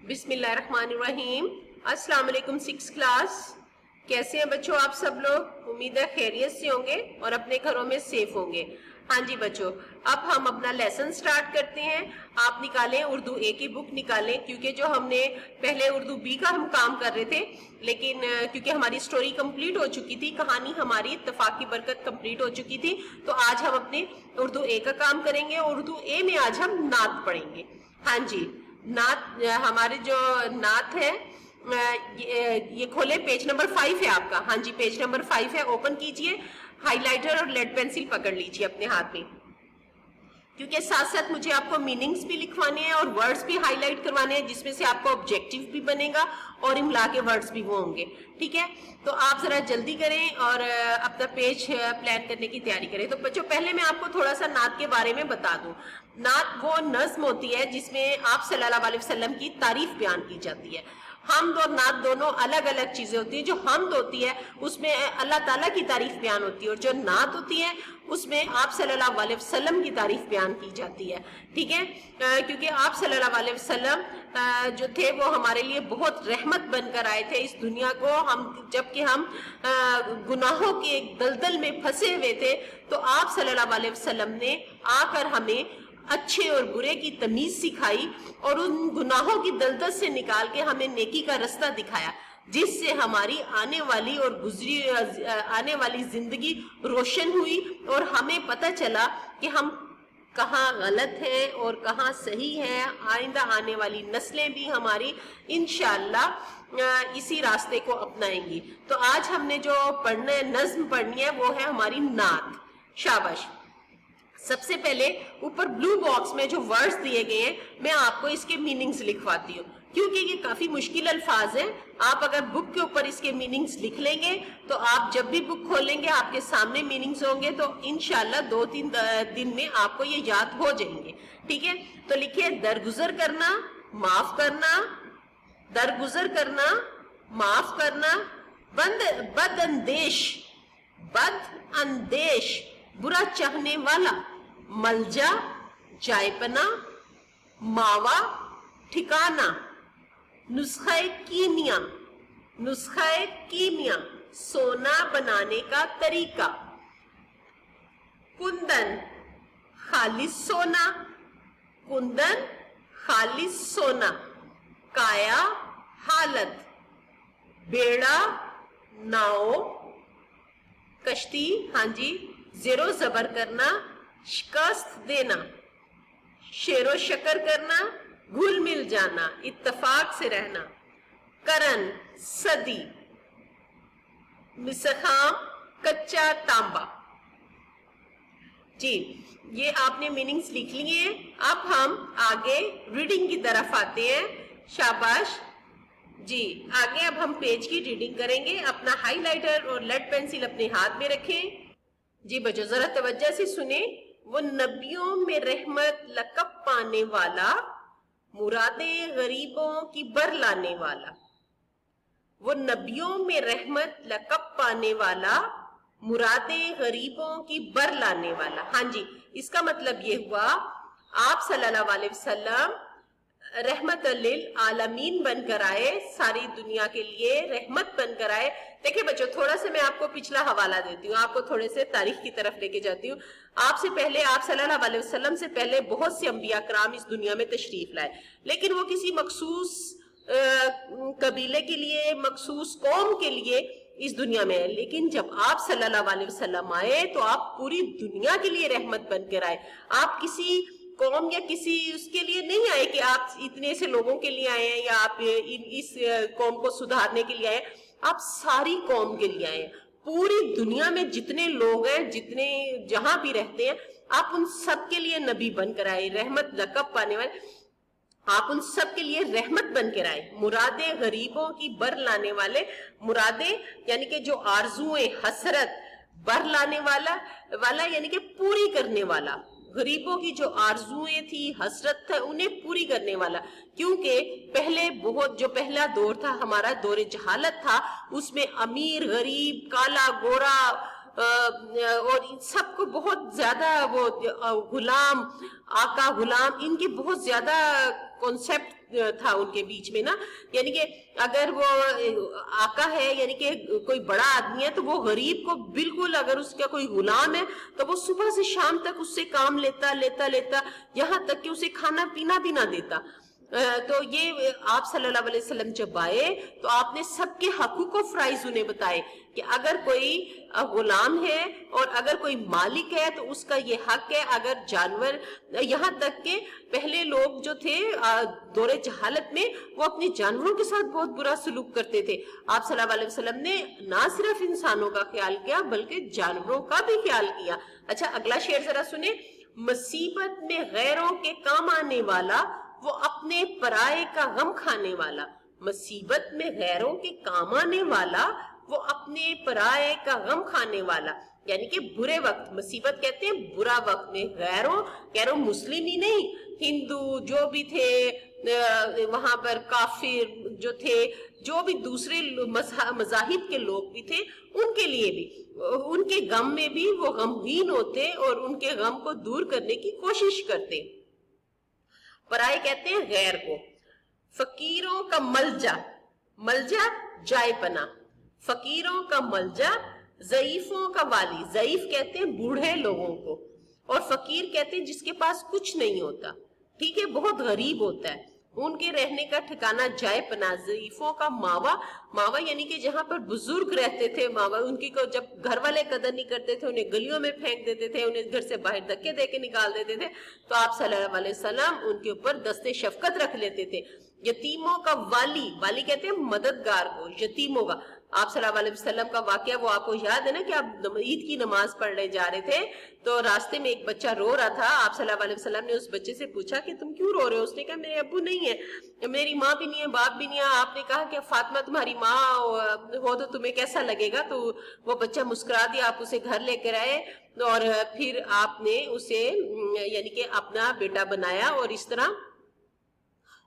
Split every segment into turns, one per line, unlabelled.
बिस्मिल्लाहिर्रहमानिर्रहीम। अस्सलाम वालेकुम सिक्स क्लास। कैसे हैं बच्चों आप सब लोग? उम्मीद है खैरियत से होंगे और अपने घरों में सेफ होंगे। हाँ जी बच्चों, अब हम अपना लेसन स्टार्ट करते हैं। आप निकालें उर्दू ए की बुक निकालें, क्योंकि जो हमने पहले उर्दू बी का हम काम कर रहे थे, लेकिन क्योंकि हमारी स्टोरी कंप्लीट हो चुकी थी, कहानी हमारी इत्तेफाक की बरकत कंप्लीट हो चुकी थी, तो आज हम अपने उर्दू ए का काम करेंगे। उर्दू ए में आज हम नात पढ़ेंगे। हाँ जी, नात हमारे जो नात है ये खोले, पेज नंबर 5 है आपका। हाँ जी, पेज नंबर 5 है, ओपन कीजिए। हाइलाइटर और लेड पेंसिल पकड़ लीजिए अपने हाथ में, क्योंकि साथ साथ मुझे आपको मीनिंग्स भी लिखवाने हैं और वर्ड्स भी हाईलाइट करवाने हैं, जिसमें से आपको ऑब्जेक्टिव भी बनेगा और इमला के वर्ड्स भी वो होंगे। ठीक है, तो आप जरा जल्दी करें और अपना पेज प्लान करने की तैयारी करें। तो बच्चों, पहले मैं आपको थोड़ा सा नात के बारे में बता दूं। नात वो नज्म होती है जिसमें आप सल्लल्लाहु अलैहि वसल्लम की तारीफ बयान की जाती है। हमद और नात दोनों अलग अलग चीजें होती है। जो हमद होती है उसमें अल्लाह ताला की तारीफ बयान होती है, और जो नात होती है उसमें आप सल्लल्लाहु अलैहि वसल्लम की तारीफ बयान की जाती है। ठीक है, क्योंकि आप सल्लल्लाहु अलैहि वसल्लम जो थे वो हमारे लिए बहुत रहमत बनकर आए थे इस दुनिया को। हम जबकि हम गुनाहों के एक दलदल में फंसे हुए थे, तो आप सल्लल्लाहु अलैहि वसल्लम ने आकर हमें अच्छे और बुरे की तमीज सिखाई और उन गुनाहों की दलदल से निकाल के हमें नेकी का रास्ता दिखाया, जिससे हमारी आने वाली और आने वाली जिंदगी रोशन हुई और हमें पता चला कि हम कहाँ गलत है और कहाँ सही है। आइंदा आने वाली नस्लें भी हमारी इंशाअल्लाह इसी रास्ते को अपनाएंगी। तो आज हमने जो पढ़ना है, नज्म पढ़नी है, वो है हमारी नात। शाबाश। सबसे पहले ऊपर ब्लू बॉक्स में जो वर्ड्स दिए गए हैं, मैं आपको इसके मीनिंग्स लिखवाती हूँ, क्योंकि ये काफी मुश्किल अल्फाज हैं। आप अगर बुक के ऊपर इसके मीनिंग्स लिख लेंगे तो आप जब भी बुक खोलेंगे आपके सामने मीनिंग्स होंगे, तो इंशाल्लाह 2-3 दिन में आपको ये याद हो जाएंगे। ठीक है, तो लिखिए, दरगुजर करना, माफ करना, दरगुजर करना, माफ करना, बदअंदेश, बदअंदेश, बुरा चाहने वाला, मलजा, जायपना, मावा, ठिकाना, नुस्खे कीमिया, नुस्खे कीमिया, सोना बनाने का तरीका, कुंदन, खालिस सोना, कुंदन, खालिस सोना, काया, हालत, बेड़ा, नाव, कश्ती, हाँ जी, जेरो जबर करना, शिकस्त देना, शेरो शकर करना, घुल मिल जाना, इत्तेफाक से रहना, करन, सदी, मिसखाम, कच्चा तांबा। जी, ये आपने मीनिंग्स लिख लिए। अब हम आगे रीडिंग की तरफ आते हैं। शाबाश जी, आगे अब हम पेज की रीडिंग करेंगे। अपना हाइलाइटर और लेड पेंसिल अपने हाथ में रखें। जी बच्चों, जरा तवज्जो से सुने। वो नबियों में रहमत लकब पाने वाला, मुरादे गरीबों की बर लाने वाला। वो नबियों में रहमत लकब पाने वाला, मुरादे गरीबों की बर लाने वाला। हाँ जी, इसका मतलब ये हुआ आप सल्लल्लाहु अलैहि वसल्लम रहमत लिल आलमीन बनकर आए, सारी दुनिया के लिए रहमत बनकर आए। देखिए बच्चों, थोड़ा सा मैं आपको पिछला हवाला देती हूँ, आपको थोड़े से तारीख की तरफ लेके जाती हूँ। आपसे पहले, आप सल्लल्लाहु अलैहि वसल्लम से पहले बहुत से अंबिया कराम इस दुनिया में तशरीफ लाए, लेकिन वो किसी मखसूस कबीले के लिए, मखसूस कौम के लिए इस दुनिया में है। लेकिन जब आप सल्लल्लाहु अलैहि वसल्लम आए तो आप पूरी दुनिया के लिए रहमत बनकर आए। आप किसी कौम या किसी उसके लिए नहीं आए कि आप इतने से लोगों के लिए आए हैं या आप इस कौम को सुधारने के लिए आए। आप सारी कौम के लिए आए। पूरी दुनिया में जितने लोग हैं, जितने जहां भी रहते हैं, आप उन सब के लिए नबी बनकर आए, रहमत लकब पाने वाले। आप उन सब के लिए रहमत बनकर आए, मुरादे गरीबों की बर लाने वाले। मुरादे यानी कि जो आरजुएं, हसरत, बर लाने वाला यानी कि पूरी करने वाला। गरीबों की जो आरजुएं थी, हसरत था, उन्हें पूरी करने वाला। क्योंकि पहले बहुत जो पहला दौर था हमारा, दौर जहालत था, उसमें अमीर, गरीब, काला, गोरा और इन सबको बहुत ज्यादा वो गुलाम, आका, गुलाम, इनके बहुत ज्यादा कॉन्सेप्ट था उनके बीच में ना, यानी कि अगर वो आका है यानी कि कोई बड़ा आदमी है तो वो गरीब को बिल्कुल, अगर उसका कोई गुलाम है तो वो सुबह से शाम तक उससे काम लेता लेता लेता यहाँ तक कि उसे खाना पीना भी ना देता। तो ये आप सल्लल्लाहु अलैहि वसल्लम जब आए तो आपने सबके हकूक व फराइज उन्हें बताए कि अगर कोई गुलाम है और अगर कोई मालिक है तो उसका ये हक है। अगर जानवर, यहाँ तक के पहले लोग जो थे दौरे जहालत में वो अपने जानवरों के साथ बहुत बुरा सलूक करते थे। आप सल्लल्लाहु अलैहि वसल्लम ने ना सिर्फ इंसानों का ख्याल किया बल्कि जानवरों का भी ख्याल किया। अच्छा, अगला शेर जरा सुने। मुसीबत में गैरों के काम आने वाला, वो अपने पराये का गम खाने वाला। मुसीबत में गैरों के काम आने वाला, वो अपने पराये का गम खाने वाला, यानी कि बुरे वक्त, मुसीबत कहते हैं बुरा वक्त में। गैरों मुस्लिम ही नहीं, हिंदू जो भी थे वहां पर, काफिर जो थे, जो भी दूसरे मजाहिब के लोग भी थे, उनके लिए भी, उनके गम में भी वो गमगीन होते और उनके गम को दूर करने की कोशिश करते। पराये कहते हैं गैर को। फकीरों का मलजा, मलजा जाए पना, फकीरों का मलजा, ज़ईफों का वाली, ज़ईफ कहते हैं बूढ़े लोगों को, और फकीर कहते हैं जिसके पास कुछ नहीं होता, ठीक है, बहुत गरीब होता है, उनके रहने का ठिकाना जाए पना। ज़ईफों का मावा, मावा यानी कि जहां पर बुजुर्ग रहते थे, मावा उनकी को जब घर वाले कदर नहीं करते थे, उन्हें गलियों में फेंक देते थे, उन्हें घर से बाहर धक्के दे के निकाल देते थे, तो आप सल्लल्लाहु अलैहि वसल्लम उनके ऊपर दस्ते शफकत रख लेते थे। यतीमों का वाली, वाली कहते हैं मददगार को, यतीमों का। आप सल्लल्लाहु अलैहि वसल्लम का वाकया वो आपको याद है ना कि आप ईद की नमाज पढ़ने जा रहे थे तो रास्ते में एक बच्चा रो रहा था। आप सल्लल्लाहु अलैहि वसल्लम ने उस बच्चे से पूछा कि तुम क्यों रो रहे हो? उसने कहा मेरे अब्बू नहीं है, मेरी माँ भी नहीं है, बाप भी नहीं है। आपने कहा कि फातिमा तुम्हारी माँ हो तो तुम्हें कैसा लगेगा? तो वो बच्चा मुस्कुरा दिया, आप उसे घर लेकर आए और फिर आपने उसे यानी कि अपना बेटा बनाया। और इस तरह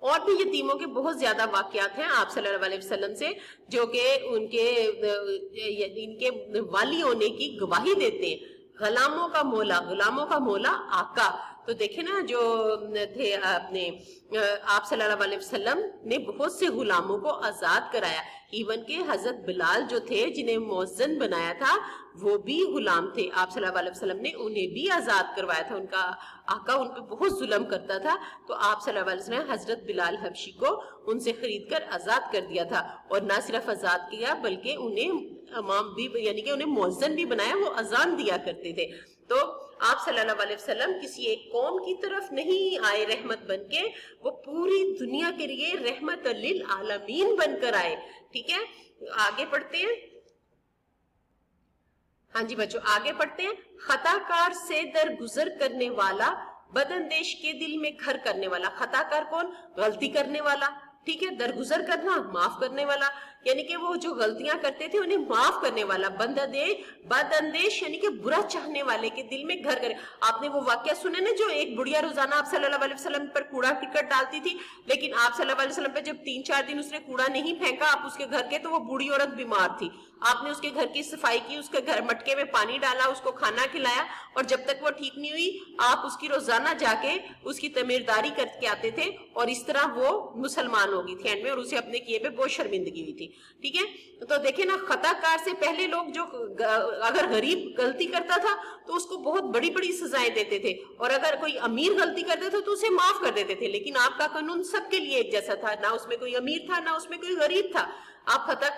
और भी यतीमों के बहुत ज्यादा वाकयात हैं आप सल्लल्लाहु अलैहि वसल्लम से, जो कि उनके इनके वाली होने की गवाही देते हैं। गुलामों का मौला, गुलामों का मौला आका। तो देखे ना जो थे आपने आप सल्लल्लाहु अलैहि वसल्लम ने बहुत से गुलामों को आजाद कराया। इवन के हजरत बिलाल जो थे जिन्हें मौज़िन बनाया था वो भी गुलाम थे। आप सल्लल्लाहु अलैहि वसल्लम ने उन्हें भी आजाद करवाया था। उनका आका उन पे बहुत जुल्म करता था तो आप सल्लल्लाहु अलैहि वसल्लम ने हजरत बिलाल हबशी को उनसे खरीद कर आजाद कर दिया था। और ना सिर्फ आजाद किया बल्कि उन्हें इमाम भी यानी कि उन्हें मौज़िन भी बनाया, वो अजान दिया करते थे। तो आप सल्लल्लाहु अलैहि वसल्लम किसी एक कौम की तरफ नहीं आए रहमत बनके, वो पूरी दुनिया के लिए रहमत लिल आलमीन बनकर आए। ठीक है, आगे पढ़ते हैं। हाँ जी बच्चों, आगे पढ़ते हैं। खताकार से दरगुजर करने वाला, बदअंदेश के दिल में घर करने वाला। खताकार कौन? गलती करने वाला, ठीक है, दरगुजर करना, माफ करने वाला, यानी कि वो जो गलतियां करते थे उन्हें माफ करने वाला। बदअंदेश यानी कि बुरा चाहने वाले के दिल में घर करे। आपने वो वाकया सुने ना, जो एक बुढ़िया रोजाना आप सल्लल्लाहु अलैहि वसल्लम पर कूड़ा करकट डालती थी, लेकिन आप सल्लल्लाहु अलैहि वसल्लम पे जब 3-4 दिन उसने कूड़ा नहीं फेंका आप उसके घर के, तो वो बूढ़ी औरत बीमार थी। आपने उसके घर की सफाई की, उसके घर मटके में पानी डाला, उसको खाना खिलाया, और जब तक वो ठीक नहीं हुई आप उसकी रोजाना जाके उसकी तमीरदारी करके आते थे, और इस तरह वो मुसलमान हो गई थी एंड में, और उसे अपने किए पे बहुत शर्मिंदगी हुई थी। ठीक है, तो देखे ना, खताकार से पहले लोग जो अगर गरीब गलती करता था तो उसको बहुत बड़ी बड़ी सजाएं देते थे, और अगर कोई अमीर गलती करता था तो उसे माफ कर देते थे। लेकिन आपका कानून सबके लिए एक जैसा था, ना उसमें कोई अमीर था ना उसमें कोई गरीब था। आप खता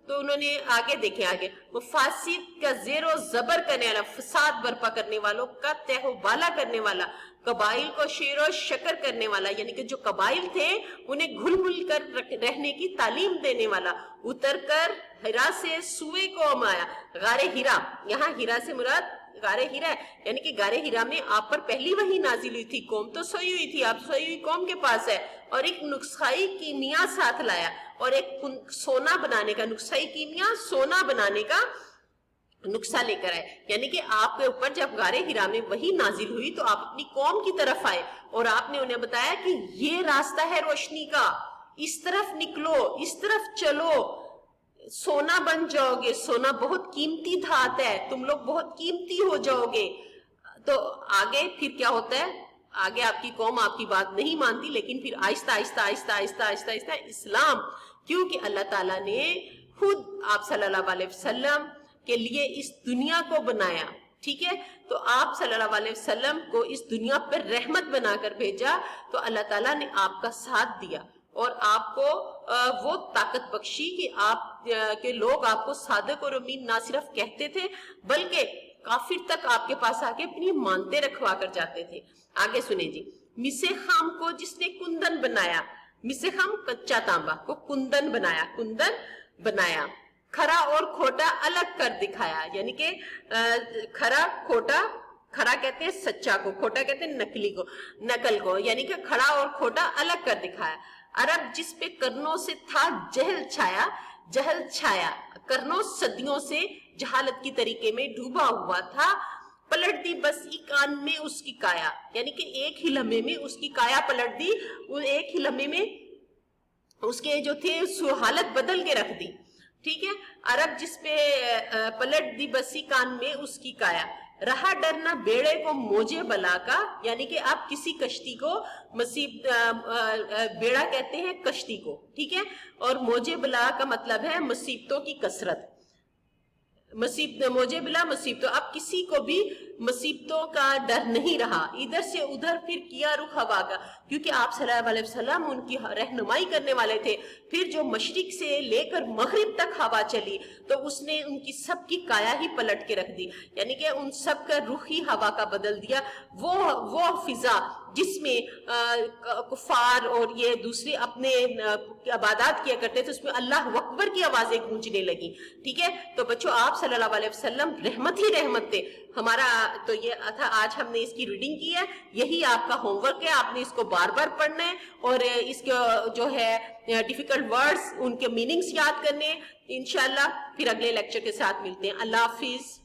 तो उन्होंने आगे देखे, आगे वो फासिद का जेरो जबर करने वाला, फसाद बर्पा करने वालों का तहवाला करने वाला, कबाइल को शेरो शकर करने वाला, यानी कि जो कबाइल थे उन्हें घुल मिल कर रहने की तालीम देने वाला। उतर कर हिरा से सुए को आया, गारे हिरा, यहाँ हिरा से मुराद गारे हिरा है, यानी कि गारे हिरा में आप पर पहली वही नाजिल हुई थी। कौम तो सोई हुई थी, आप सोई हुई कौम के पास है, और एक नुस्खाई कीमिया साथ लाया, और एक सोना बनाने का, नुस्खाई कीमिया सोना बनाने का नुस्खा लेकर आए। यानी कि आपके ऊपर जब गारे हिरा में वही नाजिल हुई तो आप अपनी कौम की तरफ आए और आपने उन्हें बताया कि ये रास्ता है रोशनी का, इस तरफ निकलो, इस तरफ चलो, सोना बन जाओगे, सोना बहुत कीमती धात है, तुम लोग बहुत कीमती हो जाओगे। तो आगे फिर क्या होता है? آگے آپ کی قوم آپ کی بات نہیں مانتی، لیکن پھر آہستہ آہستہ آہستہ آہستہ آہستہ آہستہ اسلام، کیونکہ اللہ تعالیٰ نے خود آپ صلی اللہ علیہ وسلم کے لیے اس دنیا کو بنایا، ٹھیک ہے، تو آپ صلی اللہ علیہ وسلم کو اس دنیا پر رحمت بنا کر بھیجا، تو اللہ تعالیٰ نے آپ کا ساتھ دیا اور آپ کو وہ طاقت بخشی کہ آپ کے لوگ آپ کو صادق اور امین نہ صرف کہتے تھے بلکہ کافر تک آپ کے پاس آ کے اپنی مانتے رکھوا کر جاتے تھے۔ آگے سنیں جی، مسے خام کو جس نے کندن بنایا، مسے خام کچا تانبا کو کندن بنایا، کھرا اور کھوٹا الگ کر دکھایا، یعنی کہ کھرا کھوٹا، کھرا کہتے ہیں سچا کو، کھوٹا کہتے ہیں نقل کو، یعنی کہ کھڑا اور کھوٹا الگ کر دکھایا۔ عرب جس پہ کرنوں سے تھا جہل چھایا، کرنوں صدیوں سے جہالت کی طریقے میں ڈوبا ہوا تھا، پلٹ دی بس ایک آن میں اس کی کایا، یعنی کہ ایک ہی لمحے میں اس کی کایا پلٹ دی، ایک ہی لمحے میں اس کے جو تھے حالت بدل کے رکھ دی، ٹھیک ہے۔ عرب جس پہ پلٹ دی بسی کان میں اس کی کایا، رہا ڈرنا بیڑے کو موجے بلا کا، یعنی کہ آپ کسی کشتی کو بیڑا کہتے ہیں کشتی کو، ٹھیک ہے، اور موجے بلا کا مطلب ہے مصیبتوں کی کثرت، موجے بلا مصیبتوں، اب کسی کو بھی مصیبتوں کا ڈر نہیں رہا، ادھر سے ادھر پھر کیا رخ ہوا کا، کیونکہ آپ صلی اللہ علیہ وسلم ان کی رہنمائی کرنے والے تھے۔ پھر جو مشرق سے لے کر مغرب تک ہوا چلی تو اس نے ان کی سب کی کایا ہی پلٹ کے رکھ دی، یعنی کہ ان سب کا رخ ہی ہوا کا بدل دیا۔ وہ فضا جس میں کفار اور یہ دوسرے اپنے عبادات کیا کرتے تھے، اس میں اللہ اکبر کی آوازیں گونجنے لگی، ٹھیک ہے۔ تو بچوں آپ صلی اللہ علیہ وسلم رحمت ہی رحمت تھے۔ ہمارا تو یہ تھا، آج ہم نے اس کی ریڈنگ کی ہے، یہی آپ کا ہوم ورک ہے، آپ نے اس کو بار بار پڑھنا ہے اور اس کے جو ہے ڈیفیکلٹ ورڈز ان کے میننگز یاد کرنے ہیں۔ انشاءاللہ پھر اگلے لیکچر کے ساتھ ملتے ہیں۔ اللہ حافظ۔